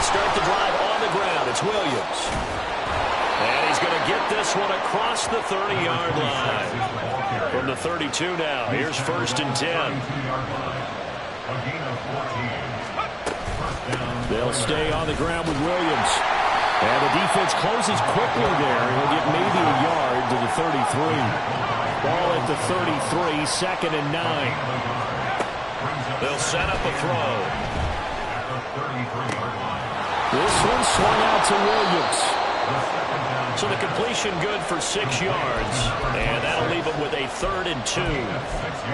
They start the drive on the ground. It's Williams. And he's going to get this one across the 30-yard line. From the 32 now. Here's 1st and 10. They'll stay on the ground with Williams. And the defense closes quickly there. He'll get maybe a yard to the 33. Ball at the 33, 2nd and 9. They'll set up a throw. This one swung out to Williams. So the completion good for 6 yards. And that'll leave him with a 3rd and 2.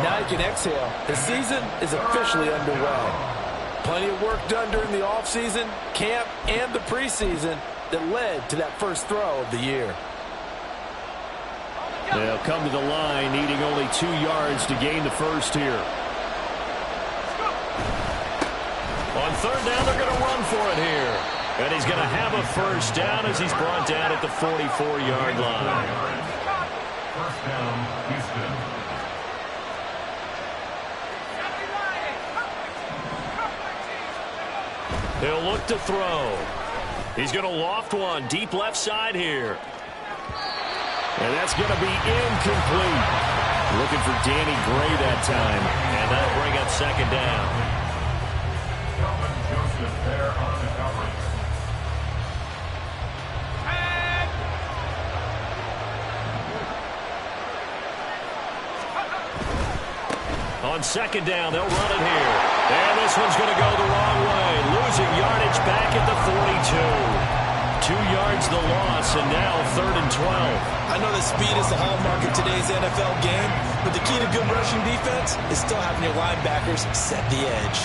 Now you can exhale. The season is officially underway. Plenty of work done during the offseason, camp, and the preseason that led to that first throw of the year. They'll come to the line, needing only 2 yards to gain the first here. On 3rd down, they're going to run for it here. And he's going to have a 1st down as he's brought down at the 44-yard line. 1st down, Houston. He'll look to throw. He's going to loft one deep left side here. And that's going to be incomplete. Looking for Danny Gray that time. And that'll bring up 2nd down. Joseph there on the coverage. On 2nd down, they'll run it here. And this one's going to go the wrong way. Losing yardage back at the 42. 2 yards the loss, and now 3rd and 12. I know that speed is the hallmark of today's NFL game, but the key to good rushing defense is still having your linebackers set the edge.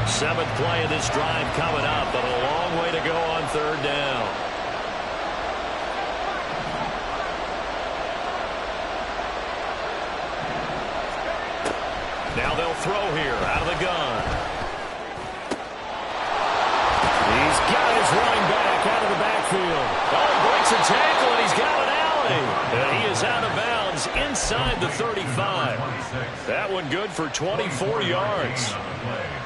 7th play of this drive coming up, but a long way to go on 3rd down. Now they'll throw here out of the gun. He's got his running back out of the backfield. Oh, he breaks a tackle, and he's got an alley. And he is out of bounds inside the 35. That one good for 24 yards.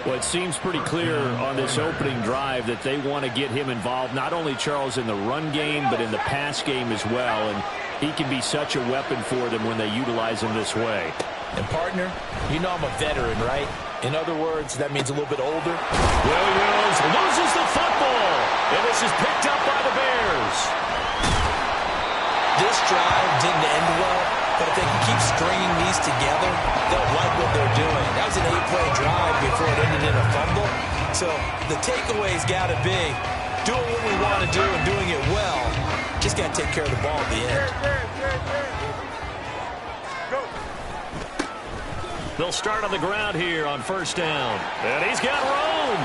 Well, it seems pretty clear on this opening drive that they want to get him involved, not only, Charles, in the run game, but in the pass game as well. And he can be such a weapon for them when they utilize him this way. And, partner, you know I'm a veteran, right? In other words, that means a little bit older. Williams loses the football, and this is picked up by the Bears. This drive didn't end well, but if they can keep stringing these together, they'll like what they're doing. That was an 8-play drive before it ended in a fumble. So the takeaway's got to be doing what we want to do and doing it well. Just got to take care of the ball at the end. They'll start on the ground here on 1st down. And he's got room.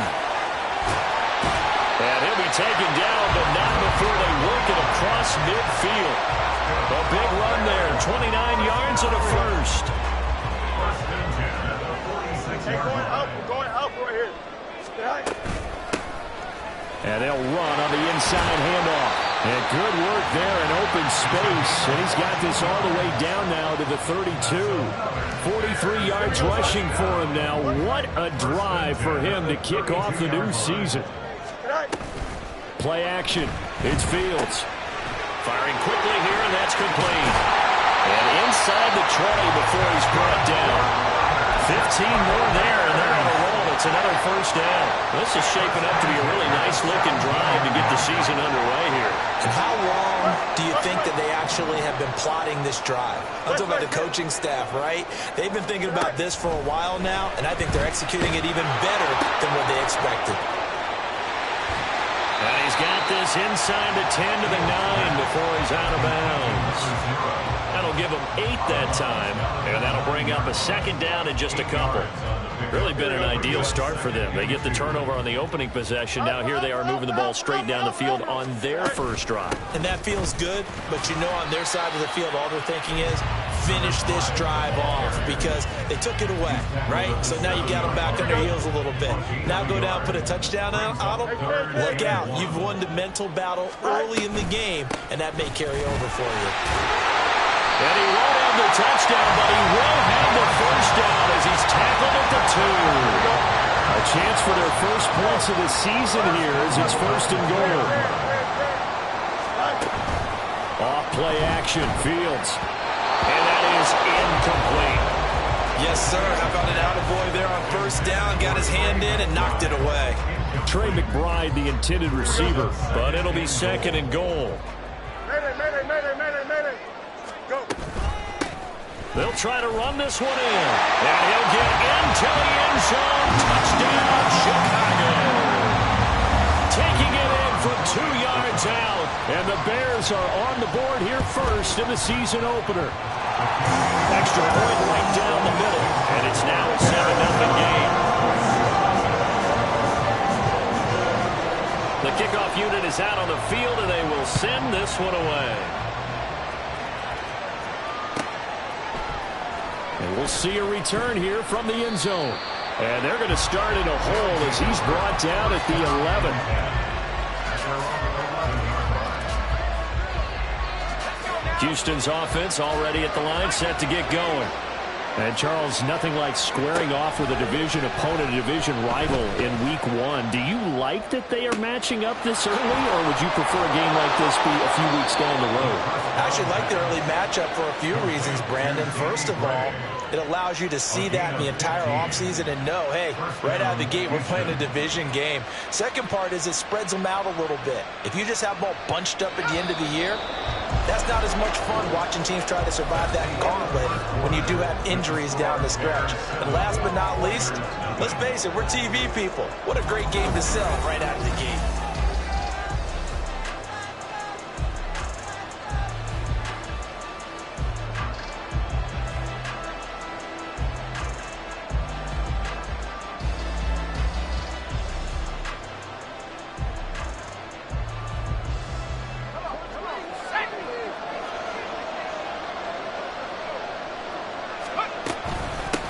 And he'll be taken down, but not before they work it across midfield. A big run there, 29 yards and a 1st. Hey, going up right here. And they'll run on the inside handoff. And good work there in open space. And he's got this all the way down now to the 32. 43 yards rushing for him now. What a drive for him to kick off the new season. Play action. It's Fields. Firing quickly here, and that's complete. And inside the 20 before he's brought down. 15 more there, and they're on a roll. It's another 1st down. This is shaping up to be a really nice-looking drive to get the season underway here. And how long do you think that they actually have been plotting this drive? I'm talking about the coaching staff, right? They've been thinking about this for a while now, and I think they're executing it even better than what they expected. And he's got this inside the 10 to the 9 before he's out of bounds. That'll give him 8 that time, and that'll bring up a 2nd down in just a couple. Really been an ideal start for them. They get the turnover on the opening possession. Now here they are moving the ball straight down the field on their first drive. And that feels good, but you know on their side of the field all they're thinking is finish this drive off because they took it away, right? So now you got them back on their heels a little bit. Now go down, put a touchdown on them. Look out. You've won the mental battle early in the game, and that may carry over for you. And he won't have the touchdown, but he will have the 1st down as he's tackled at the 2. A chance for their first points of the season here as it's 1st and goal. Off play action, Fields. And that is incomplete. Yes, sir. How about an attaboy there on 1st down? Got his hand in and knocked it away. Trey McBride, the intended receiver, but it'll be 2nd and goal. Mayday. Go. They'll try to run this one in. And he'll get into the end zone. Touchdown, Chicago. Taking it in from 2 yards out. And the Bears are on the board here first in the season opener. Extra point right down the middle. And it's now a 7-0 game. The kickoff unit is out on the field, and they will send this one away. And we'll see a return here from the end zone. And they're going to start in a hole as he's brought down at the 11. Houston's offense already at the line, set to get going. And, Charles, nothing like squaring off with a division opponent, a division rival in Week 1. Do you like that they are matching up this early, or would you prefer a game like this be a few weeks down the road? I actually like the early matchup for a few reasons, Brandon. First of all, it allows you to see that in the entire offseason and know, hey, right out of the gate, we're playing a division game. Second part is it spreads them out a little bit. If you just have them all bunched up at the end of the year, that's not as much fun watching teams try to survive that gauntlet when you do have injuries down the stretch. And last but not least, let's face it, we're TV people. What a great game to sell right out of the gate.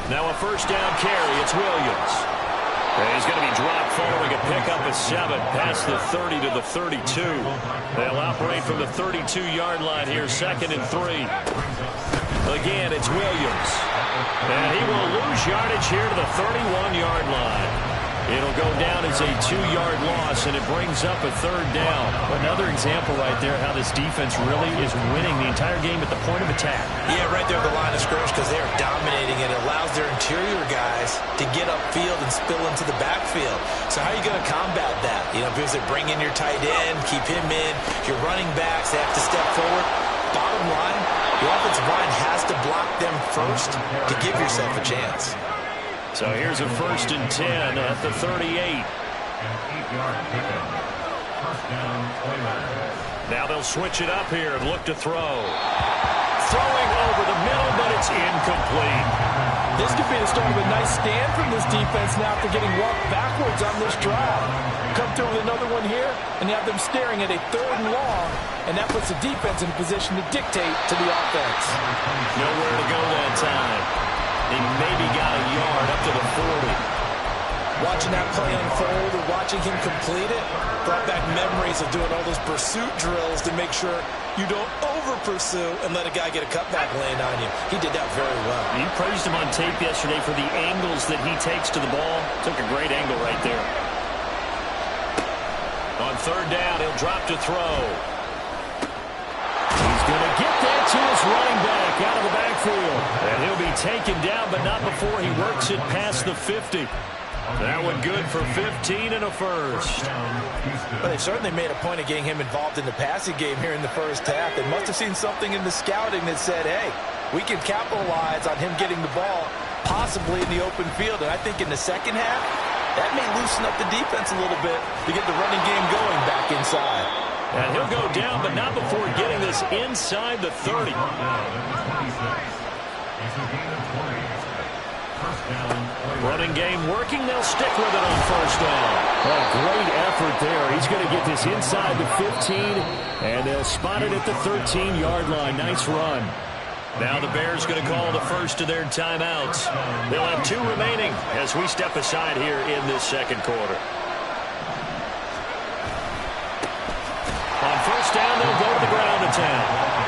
Now a 1st down carry. It's Williams. And he's going to be dropped following a pickup of 7 past the 30 to the 32. They'll operate from the 32-yard line here, 2nd and 3. Again, it's Williams. And he will lose yardage here to the 31-yard line. It'll go down as a 2-yard loss, and it brings up a 3rd down. Another example right there how this defense really is winning the entire game at the point of attack. Yeah, right there at the line of scrimmage because they're dominating it. It allows their interior guys to get upfield and spill into the backfield. So how are you going to combat that? You know, because they bring in your tight end, keep him in. Your running backs, they have to step forward. Bottom line, your offensive line has to block them first to give yourself a chance. So here's a 1st and 10 at the 38. Now they'll switch it up here and look to throw. Throwing over the middle, but it's incomplete. This could be the start of a nice stand from this defense now after getting walked backwards on this drive. Come through with another one here, and you have them staring at a 3rd and long, and that puts the defense in a position to dictate to the offense. Nowhere to go that time. They maybe got a yard up to the 40. Watching that play unfold and watching him complete it brought back memories of doing all those pursuit drills to make sure you don't over-pursue and let a guy get a cutback land on you. He did that very well. You praised him on tape yesterday for the angles that he takes to the ball. Took a great angle right there. On 3rd down, he'll drop to throw. He's going to get that to his running back out of the backfield. And he'll be taken down, but not before he works it past the 50. That one good for 15 and a 1st. Well, they certainly made a point of getting him involved in the passing game here in the 1st half. They must have seen something in the scouting that said, hey, we can capitalize on him getting the ball possibly in the open field. And I think in the 2nd half, that may loosen up the defense a little bit to get the running game going back inside. And he'll go down, but not before getting this inside the 30. Running game working. They'll stick with it on 1st down. A great effort there. He's going to get this inside the 15, and they'll spot it at the 13-yard line. Nice run. Now the Bears going to call the first of their timeouts. They'll have 2 remaining as we step aside here in this 2nd quarter. On 1st down, they'll go to the ground attack.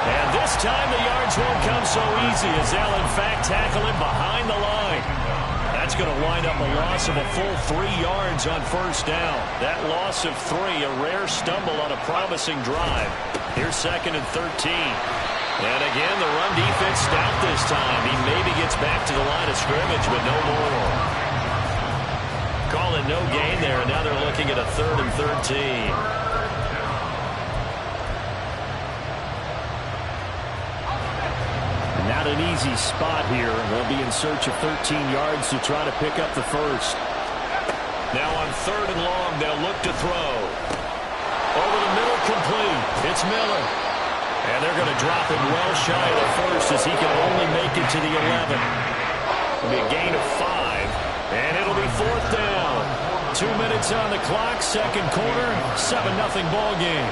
And this time the yards won't come so easy as they'll, in fact, tackle him behind the line. That's going to wind up a loss of a full 3 yards on first down. That loss of 3, a rare stumble on a promising drive. Here's 2nd and 13. And again, the run defense stout this time. He maybe gets back to the line of scrimmage, but no more. Call it no gain there, and now they're looking at a 3rd and 13. Not an easy spot here. They'll be in search of 13 yards to try to pick up the first. Now on 3rd and long, they'll look to throw. Over the middle, complete. It's Miller. And they're going to drop him well shy of the first as he can only make it to the 11. It'll be a gain of 5. And it'll be 4th down. 2 minutes on the clock, 2nd quarter, 7-0 ball game.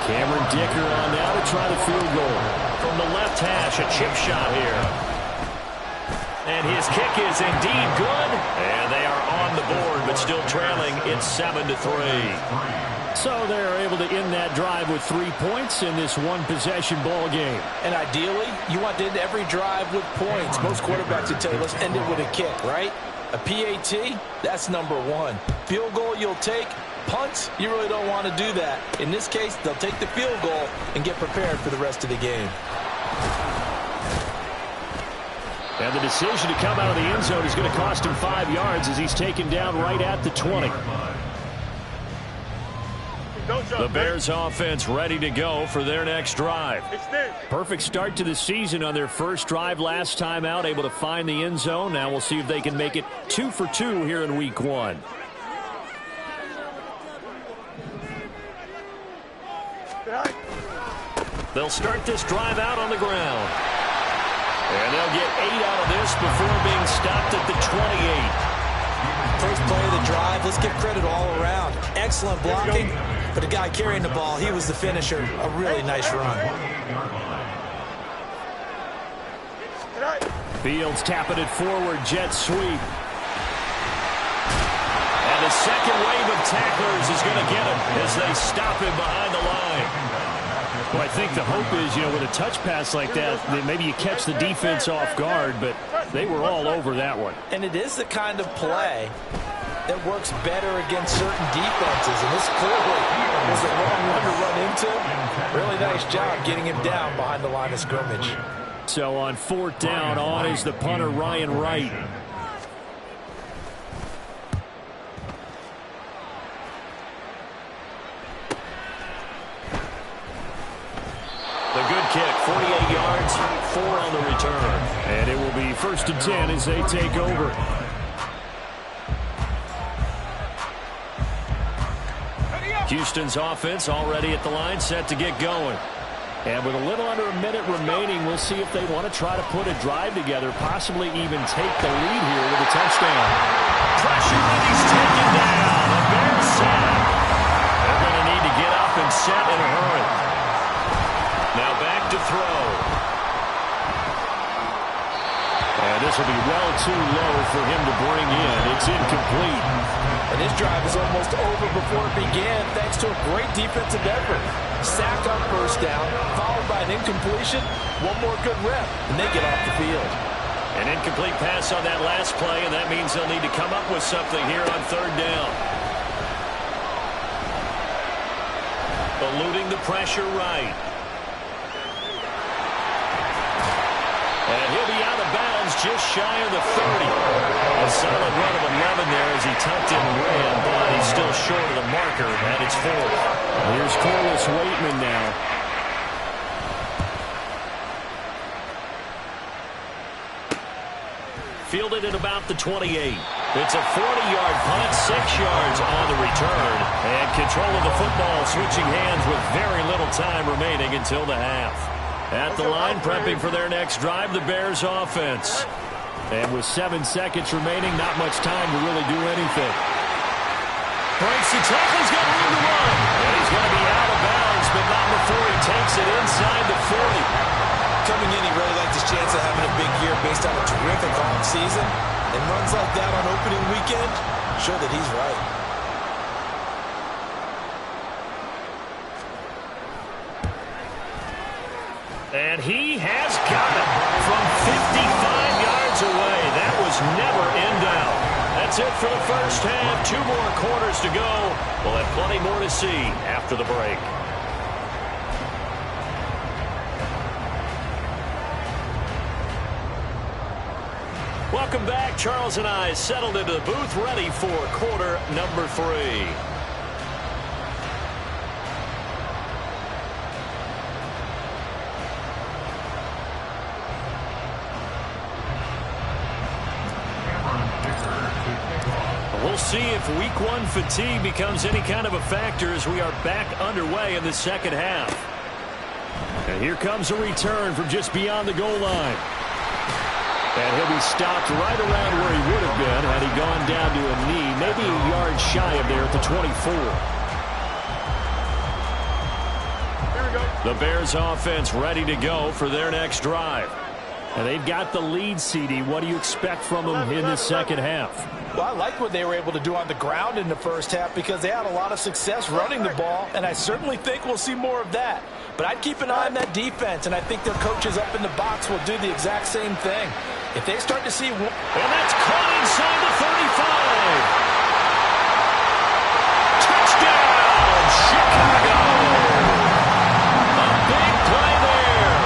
Cameron Dicker on now to try the field goal. From the left hash, a chip shot here. And his kick is indeed good. And they are on the board, but still trailing. It's 7-3. So they're able to end that drive with 3 points in this one-possession ball game. And ideally, you want to end every drive with points. Most quarterbacks would tell you, let's end it with a kick, right? A PAT, that's number 1. Field goal you'll take. Punts, you really don't want to do that. In this case, they'll take the field goal and get prepared for the rest of the game. And the decision to come out of the end zone is going to cost him 5 yards as he's taken down right at the 20. The Bears offense ready to go for their next drive. Perfect start to the season on their first drive last time out, able to find the end zone. Now we'll see if they can make it 2 for 2 here in week 1. They'll start this drive out on the ground. And they'll get 8 out of this before being stopped at the 28. First play of the drive, let's give credit all around. Excellent blocking, but the guy carrying the ball, he was the finisher. A really nice run. Fields tapping it forward, jet sweep. And the second wave of tacklers is going to get him as they stop him behind the line. Well, I think the hope is, with a touch pass like that maybe you catch the defense off guard, but they were all over that one. And it is the kind of play that works better against certain defenses, and this clearly was the wrong one to run into. Really nice job getting him down behind the line of scrimmage. So on 4th down, on is the punter, Ryan Wright. The good kick, 48 yards, 4 on the return. And it will be 1st and 10 as they take over. Houston's offense already at the line, set to get going. And with a little under a minute remaining, we'll see if they want to try to put a drive together, possibly even take the lead here with a touchdown. Pressure, and he's taken down. The Bears sack. They're going to need to get up and set in a hurry. Now back to throw. And this will be well too low for him to bring in. It's incomplete. And this drive is almost over before it began, thanks to a great defensive effort. Sack on first down, followed by an incompletion. One more good rep, and they get off the field. An incomplete pass on that last play, and that means they'll need to come up with something here on 3rd down. Eluding the pressure right. And he'll be out of bounds just shy of the 30. A solid run of 11 there as he tucked in and ran, but he's still short of the marker, and it's 4th. Here's Corliss Waitman now. Fielded at about the 28. It's a 40-yard punt, 6 yards on the return. And control of the football switching hands with very little time remaining until the half. At the line, prepping for their next drive, the Bears offense. And with 7 seconds remaining, not much time to really do anything. Breaks the tackle, he's got room to run. And he's going to be out of bounds, but not before he takes it inside the 40. Coming in, he really liked his chance of having a big year based on a terrific offseason. And runs like that on opening weekend show that he's right. And he has got it from 55 yards away. That was never in doubt. That's it for the first half. 2 more quarters to go. We'll have plenty more to see after the break. Welcome back. Charles and I settled into the booth, ready for quarter number 3. We'll see if week 1 fatigue becomes any kind of a factor as we are back underway in the second half. And here comes a return from just beyond the goal line. And he'll be stopped right around where he would have been had he gone down to a knee, maybe a yard shy of there at the 24. Here we go. The Bears offense ready to go for their next drive. And they've got the lead, CD. What do you expect from them in the second half? Well, I like what they were able to do on the ground in the first half because they had a lot of success running the ball, and I certainly think we'll see more of that. But I'd keep an eye on that defense, and I think their coaches up in the box will do the exact same thing. If they start to see... And that's caught inside the 35. Touchdown, Chicago! A big play there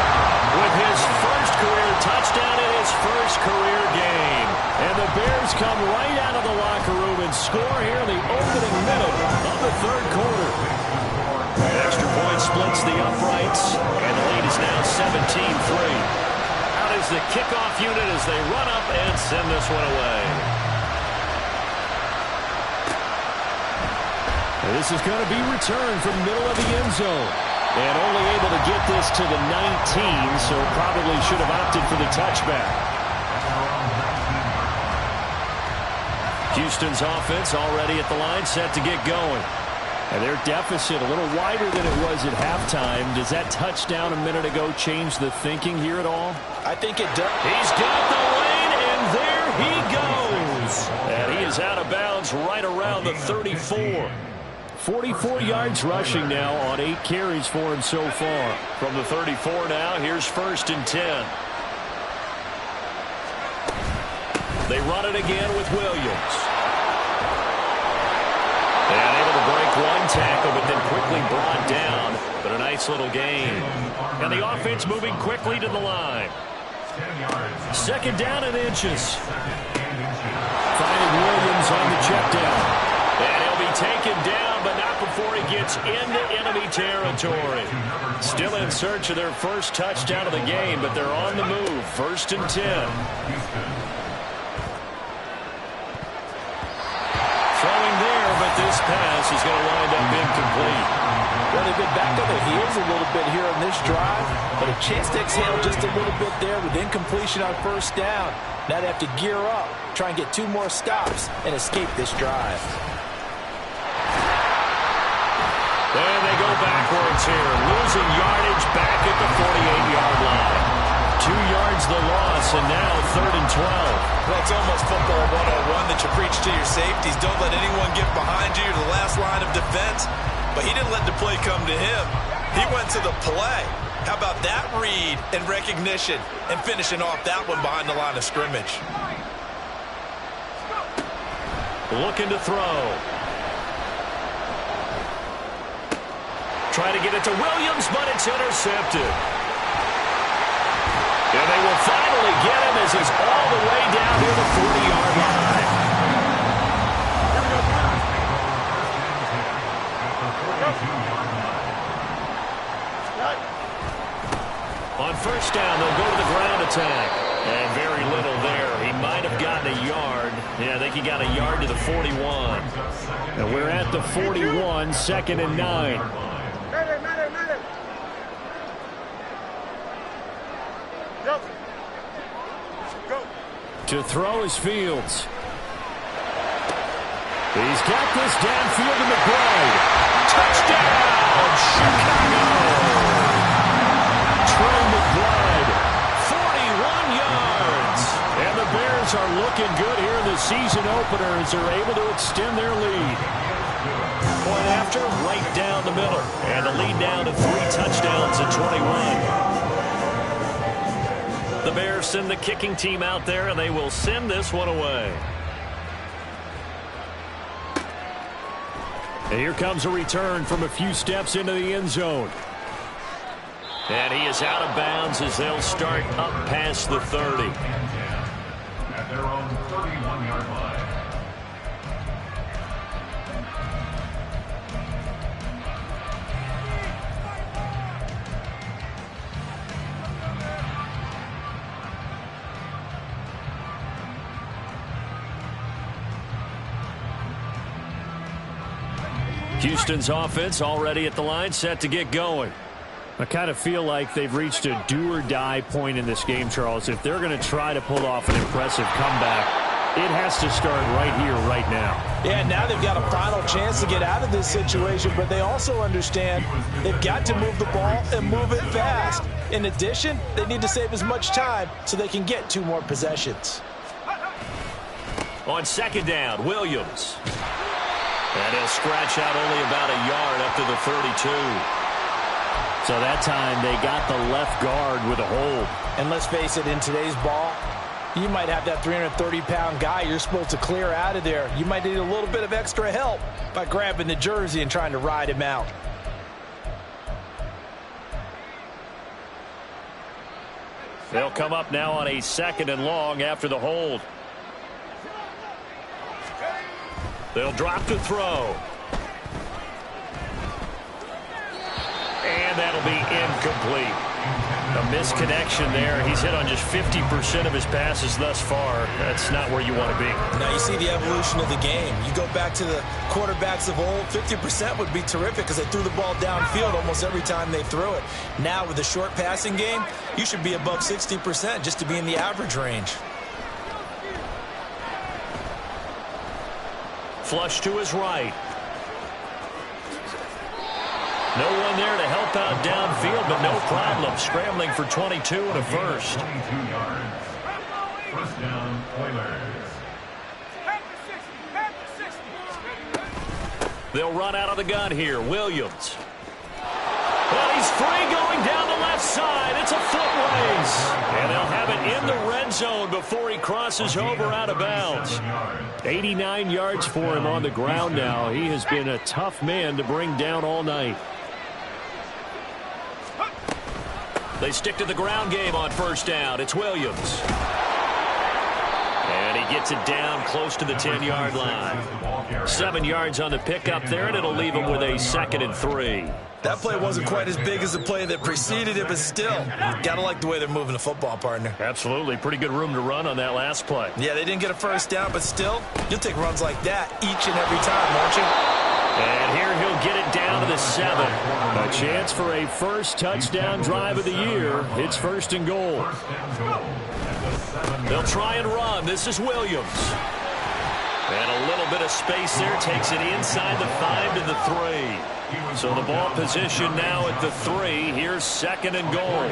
with his first career touchdown in his first career game. And the Bears come right out of the locker room and score here in the opening minute of the third quarter. Extra point splits the uprights, and the lead is now 17-3. Out is the kickoff unit as they run up and send this one away. And this is going to be returned from the middle of the end zone. And only able to get this to the 19, so probably should have opted for the touchback. Houston's offense already at the line, set to get going. And their deficit a little wider than it was at halftime. Does that touchdown a minute ago change the thinking here at all? I think it does. He's got the lane, and there he goes. And he is out of bounds right around the 34. 44 yards rushing now on 8 carries for him so far. From the 34 now, here's 1st and 10. They run it again with Williams. And able to break one tackle, but then quickly brought down. But a nice little gain. And the offense moving quickly to the line. 2nd down and inches. Finding Williams on the check down. And he'll be taken down, but not before he gets into enemy territory. Still in search of their first touchdown of the game, but they're on the move. 1st and 10. This pass is going to wind up incomplete. Well, they've been back on their heels a little bit here on this drive, but a chance to exhale just a little bit there with incompletion on 1st down. Now they have to gear up, try and get 2 more stops, and escape this drive. And they go backwards here, losing yardage back at the 48-yard line. 2 yards the loss, and now 3rd and 12. Well, it's almost football 101 that you preach to your safeties. Don't let anyone get behind you. You're the last line of defense. But he didn't let the play come to him. He went to the play. How about that read and recognition and finishing off that one behind the line of scrimmage? Looking to throw. Try to get it to Williams, but it's intercepted. And they will finally get him as he's all the way down near the 40-yard line. On 1st down, they'll go to the ground attack. And very little there. He might have gotten a yard. Yeah, I think he got a yard to the 41. And we're at the 41, 2nd and 9. To throw is Fields. He's got this downfield to McBride. Touchdown, Chicago! Trey McBride, 41 yards. And the Bears are looking good here in the season opener as they're able to extend their lead. Point after, right down the middle. And the lead down to 3 touchdowns at 21. The Bears send the kicking team out there, and they will send this one away. And here comes a return from a few steps into the end zone. And he is out of bounds as they'll start up past the 30. At their own 31-yard line. Houston's offense already at the line, set to get going. I kind of feel like they've reached a do-or-die point in this game, Charles. If they're going to try to pull off an impressive comeback, it has to start right here, right now. Yeah, now they've got a final chance to get out of this situation, but they also understand they've got to move the ball and move it fast. In addition, they need to save as much time so they can get 2 more possessions. On second down, Williams. And he'll scratch out only about a yard up to the 32. So that time they got the left guard with a hold. And let's face it, in today's ball, you might have that 330-pound guy you're supposed to clear out of there. You might need a little bit of extra help by grabbing the jersey and trying to ride him out. They'll come up now on a 2nd and long after the hold. They'll drop to throw. And that'll be incomplete. A misconnection there. He's hit on just 50% of his passes thus far. That's not where you want to be. Now you see the evolution of the game. You go back to the quarterbacks of old, 50% would be terrific because they threw the ball downfield almost every time they threw it. Now with the short passing game, you should be above 60% just to be in the average range. Flush to his right. No one there to help out downfield, but no problem. Scrambling for 22 and a first. 22 yards. First down, Oilers. They'll run out of the gun here. Williams. Well, he's free going down the left side. It's a foot race. And they'll have it in the red zone before he crosses over out of bounds. 89 yards for him on the ground now. He has been a tough man to bring down all night. They stick to the ground game on first down. It's Williams. And he gets it down close to the 10-yard line. 7 yards on the pickup there, and it'll leave him with a 2nd and 3. That play wasn't quite as big as the play that preceded it, but still, you gotta like the way they're moving the football, partner. Absolutely. Pretty good room to run on that last play. Yeah, they didn't get a first down, but still, you'll take runs like that each and every time, won't you? And here he'll get it down to the 7. A chance for a first touchdown drive of the year. It's 1st and goal. They'll try and run. This is Williams. And a little bit of space there. Takes it inside the 5 to the 3. So the ball position now at the 3. Here's 2nd and goal.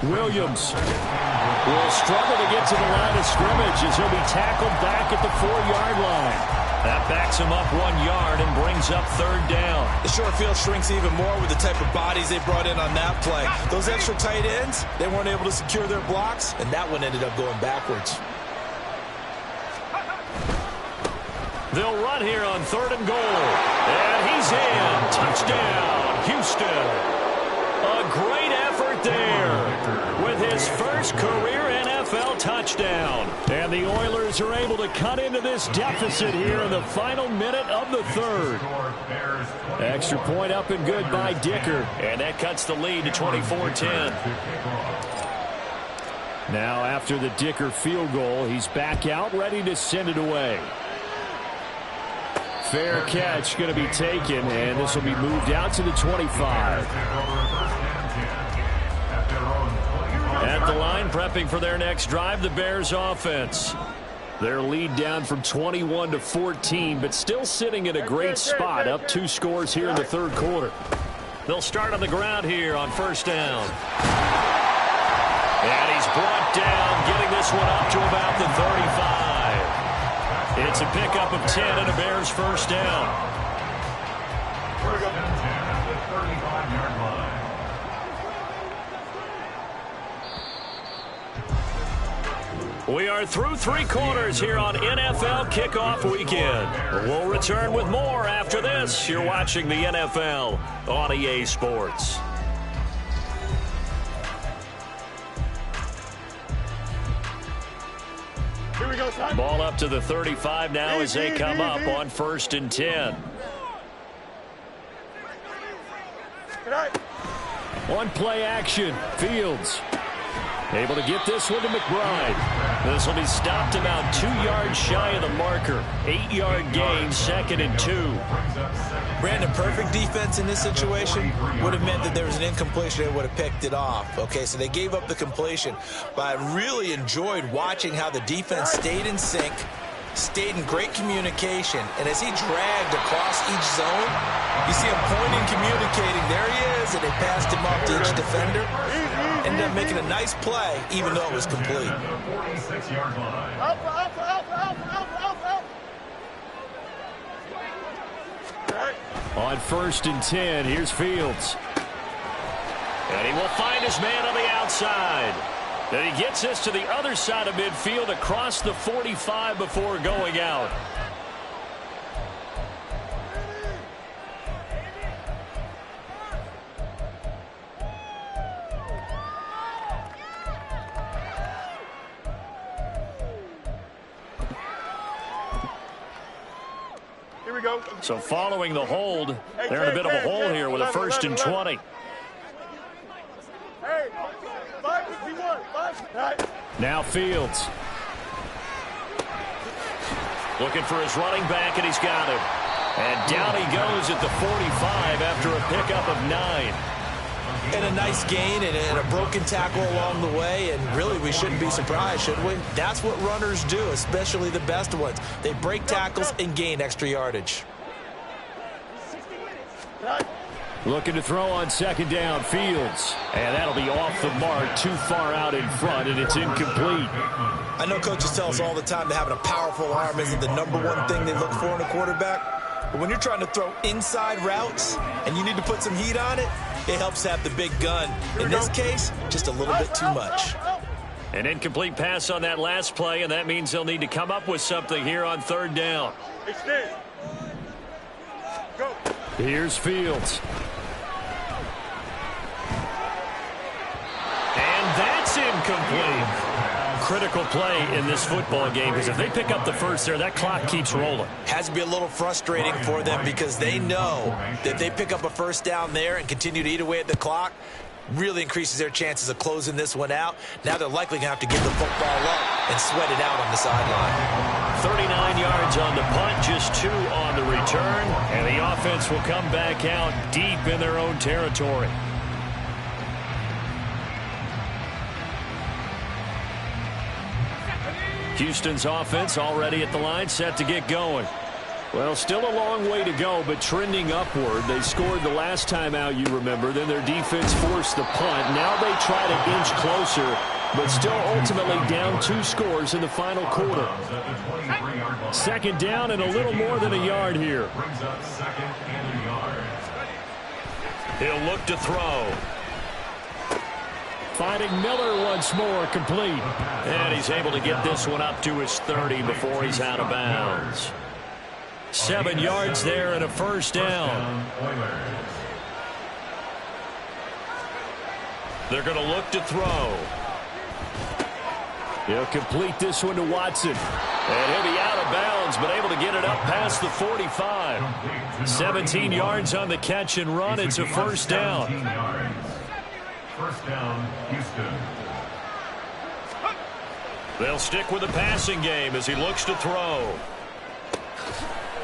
Williams will struggle to get to the line of scrimmage as he'll be tackled back at the 4-yard line. That backs him up 1 yard and brings up 3rd down. The short field shrinks even more with the type of bodies they brought in on that play. Those extra tight ends, they weren't able to secure their blocks, and that one ended up going backwards. They'll run here on 3rd and goal. And he's in. Touchdown, Houston. A great effort there with his first career NFL touchdown. And the Oilers are able to cut into this deficit here in the final minute of the 3rd. Extra point up and good by Dicker. And that cuts the lead to 24-10. Now after the Dicker field goal, he's back out ready to send it away. Fair catch going to be taken, and this will be moved out to the 25. At the line, prepping for their next drive, the Bears offense. Their lead down from 21 to 14, but still sitting at a great spot, up 2 scores here in the 3rd quarter. They'll start on the ground here on first down. And he's brought down, getting this one up to about the 35. It's a pickup of 10 and a Bears first down. We are through 3 quarters here on NFL Kickoff Weekend. We'll return with more after this. You're watching the NFL on EA Sports. Here we go, son. Ball up to the 35 now as they come up on 1st and 10. On play action, Fields able to get this one to McBride. This will be stopped about 2 yards shy of the marker. 8-yard gain, 2nd and 2. Brandon, perfect defense in this situation would have meant that there was an incompletion. They would have picked it off. Okay, so they gave up the completion. But I really enjoyed watching how the defense stayed in sync, stayed in great communication, and as he dragged across each zone, you see him pointing, communicating. There he is, and they passed him off to each defender. Ended up making a nice play, even though it was complete. On 1st and 10, here's Fields. And he will find his man on the outside. Then he gets this to the other side of midfield across the 45 before going out. Here we go. So following the hold, they're in a bit of a hole here with a 1st and 20. Hey, 5-1, 5. Now Fields. Looking for his running back, and he's got him. And down he goes at the 45 after a pickup of 9. And a nice gain and a broken tackle along the way, and really we shouldn't be surprised, should we? That's what runners do, especially the best ones. They break tackles and gain extra yardage. Looking to throw on 2nd down, Fields. And that'll be off the mark, too far out in front, and it's incomplete. I know coaches tell us all the time that having a powerful arm isn't the #1 thing they look for in a quarterback. But when you're trying to throw inside routes and you need to put some heat on it, it helps have the big gun. In this case, just a little bit too much. An incomplete pass on that last play, and that means they'll need to come up with something here on 3rd down. Extend. Go. Here's Fields. And that's incomplete. Critical play in this football game, because if they pick up the first there, that clock keeps rolling. Has to be a little frustrating for them because they know that if they pick up a 1st down there and continue to eat away at the clock, really increases their chances of closing this one out. Now they're likely going to have to give the football up and sweat it out on the sideline. 39 yards on the punt, just 2 on the return, and the offense will come back out deep in their own territory. Houston's offense already at the line, set to get going. Well, still a long way to go, but trending upward. They scored the last time out, you remember. Then their defense forced the punt. Now they try to inch closer, but still ultimately down 2 scores in the final quarter. 2nd down and a little more than a yard here. He'll look to throw. Finding Miller once more, complete. And he's able to get this one up to his 30 before he's out of bounds. 7 yards there and a 1st down. They're going to look to throw. He'll complete this one to Watson. And he'll be out of bounds, but able to get it up past the 45. 17 yards on the catch and run. It's a 1st down. 1st down, Houston. They'll stick with the passing game as he looks to throw.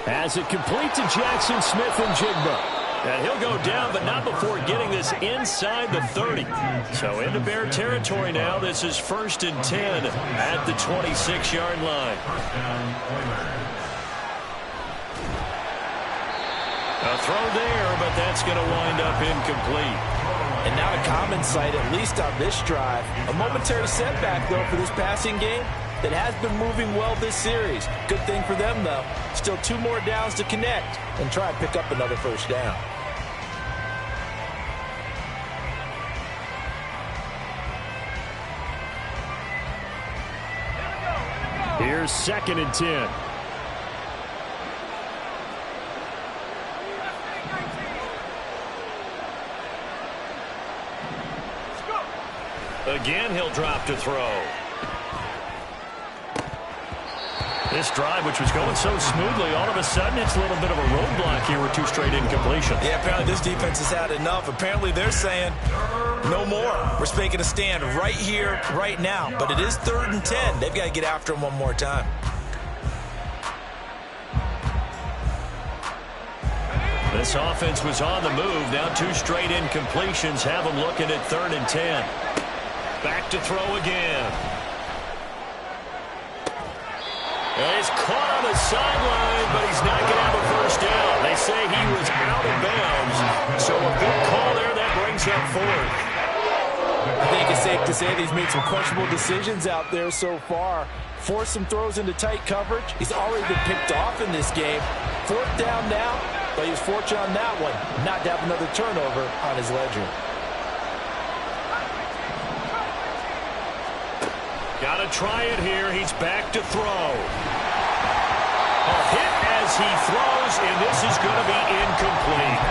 As it complete to Jackson Smith and Jigba. And he'll go down, but not before getting this inside the 30. So into Bear territory now. This is 1st and 10 at the 26-yard line. A throw there, but that's going to wind up incomplete. And not a common sight, at least on this drive. A momentary setback, though, for this passing game that has been moving well this series. Good thing for them, though. Still 2 more downs to connect and try and pick up another 1st down. 2nd and 10. Again, he'll drop to throw. This drive, which was going so smoothly, all of a sudden it's a little bit of a roadblock here with 2 straight incompletions. Yeah, apparently this defense has had enough. Apparently they're saying no more. We're making a stand right here, right now. But it is 3rd and 10. They've got to get after him one more time. This offense was on the move. Now 2 straight incompletions have them looking at 3rd and 10. Back to throw again. And he's caught on the sideline, but he's not going to have a first down. They say he was out of bounds. So a good call there. That brings up 4th. I think it's safe to say that he's made some questionable decisions out there so far. Forced some throws into tight coverage. He's already been picked off in this game. 4th down now, but he was fortunate on that one not to have another turnover on his ledger. Got to try it here. He's back to throw. A hit as he throws, and this is going to be incomplete.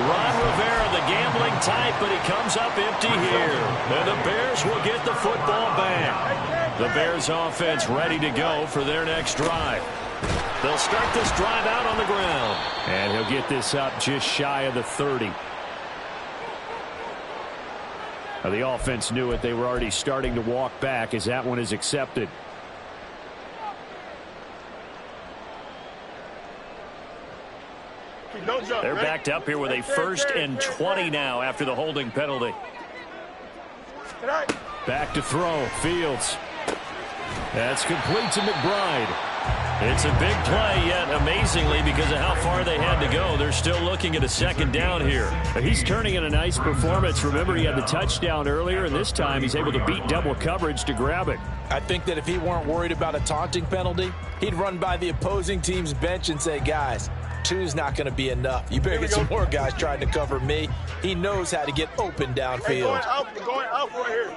Ron Rivera, the gambling type, but he comes up empty here. And the Bears will get the football back. The Bears offense ready to go for their next drive. They'll start this drive out on the ground. And he'll get this up just shy of the 30. Now, the offense knew it. They were already starting to walk back as that one is accepted. They're backed up here with a 1st and 20 now after the holding penalty. Back to throw. Fields. That's complete to McBride. It's a big play, yet amazingly, because of how far they had to go, they're still looking at a 2nd down here. He's turning in a nice performance. Remember, he had the touchdown earlier, and this time he's able to beat double coverage to grab it. I think that if he weren't worried about a taunting penalty, he'd run by the opposing team's bench and say, guys, 2's not going to be enough. You better get some more guys trying to cover me. He knows how to get open downfield. Hey, going out right here.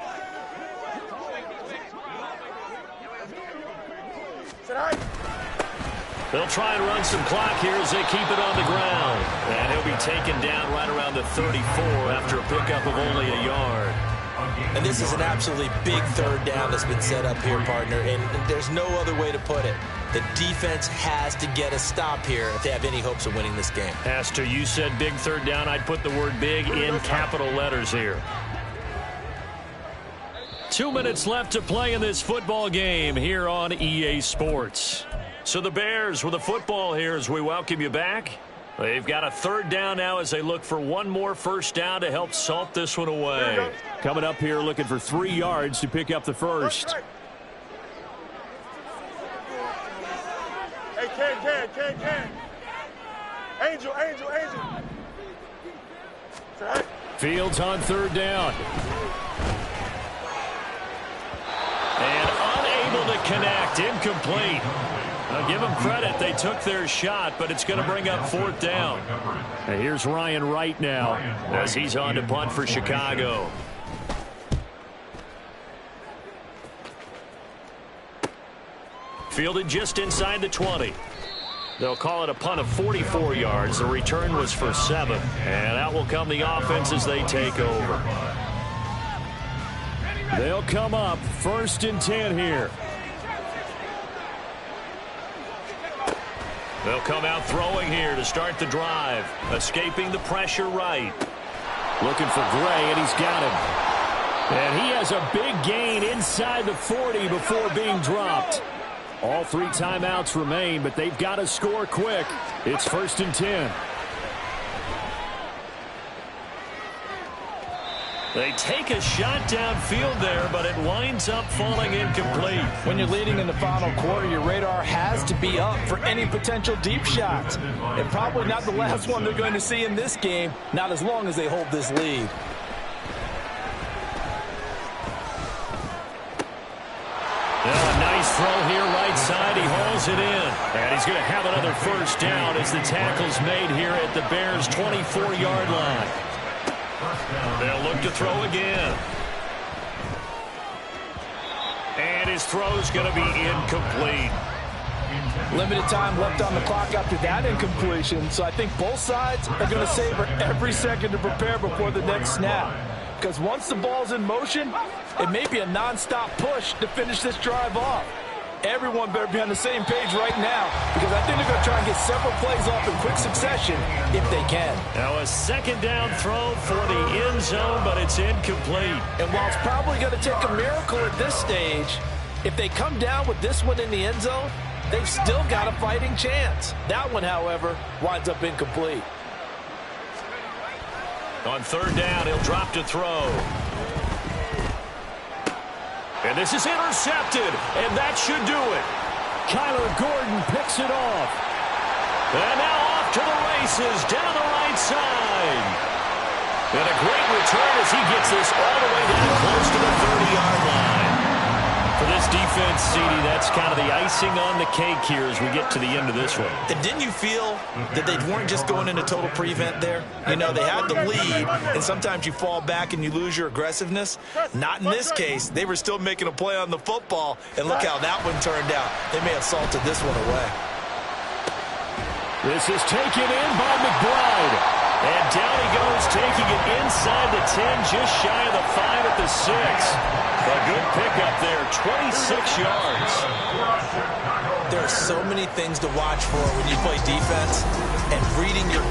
They'll try and run some clock here as they keep it on the ground. And he'll be taken down right around the 34 after a pickup of only a yard. And this is an absolutely big 3rd down that's been set up here, partner. And there's no other way to put it. The defense has to get a stop here if they have any hopes of winning this game. As to you said big 3rd down, I'd put the word big in capital letters here. 2 minutes left to play in this football game here on EA Sports. So the Bears with the football here as we welcome you back. They've got a 3rd down now as they look for one more first down to help salt this one away. Coming up here looking for 3 yards to pick up the first. Hey, Ken. Angel. Fields on 3rd down. And unable to connect. Incomplete. I'll give them credit. They took their shot, but it's going to bring up 4th down. And here's Ryan Wright now as he's on to punt for Chicago. Fielded just inside the 20. They'll call it a punt of 44 yards. The return was for 7. And out will come the offense as they take over. They'll come up 1st and 10 here. They'll come out throwing here to start the drive. Escaping the pressure right. Looking for Gray, and he's got him. And he has a big gain inside the 40 before being dropped. All 3 timeouts remain, but they've got to score quick. It's 1st and 10. They take a shot downfield there, but it winds up falling incomplete. When you're leading in the final quarter, your radar has to be up for any potential deep shots. And probably not the last one they're going to see in this game, not as long as they hold this lead. A nice throw here right side. He hauls it in. And he's going to have another first down as the tackle's made here at the Bears' 24-yard line. They'll look to throw again. And his throw's going to be incomplete. Limited time left on the clock after that incompletion, so I think both sides are going to savor every second to prepare before the next snap. Because once the ball's in motion, it may be a non-stop push to finish this drive off. Everyone better be on the same page right now, because I think they're going to try and get several plays off in quick succession if they can. Now a second down throw for the end zone, but it's incomplete. And while it's probably going to take a miracle at this stage, if they come down with this one in the end zone, they've still got a fighting chance. That one, however, winds up incomplete. On third down, he'll drop to throw. And this is intercepted, and that should do it. Kyler Gordon picks it off. And now off to the races, down the right side. And a great return as he gets this all the way down close to the 30-yard line. For this defense, CD, that's kind of the icing on the cake here as we get to the end of this one. And didn't you feel that they weren't just going into total prevent there? You know, they had the lead, and sometimes you fall back and you lose your aggressiveness. Not in this case. They were still making a play on the football, and look how that one turned out. They may have salted this one away. This is taken in by McBride. And down he goes, taking it inside the 10, just shy of the 5 at the 6. A good pickup there, 26 yards. There are so many things to watch for when you play defense, and reading your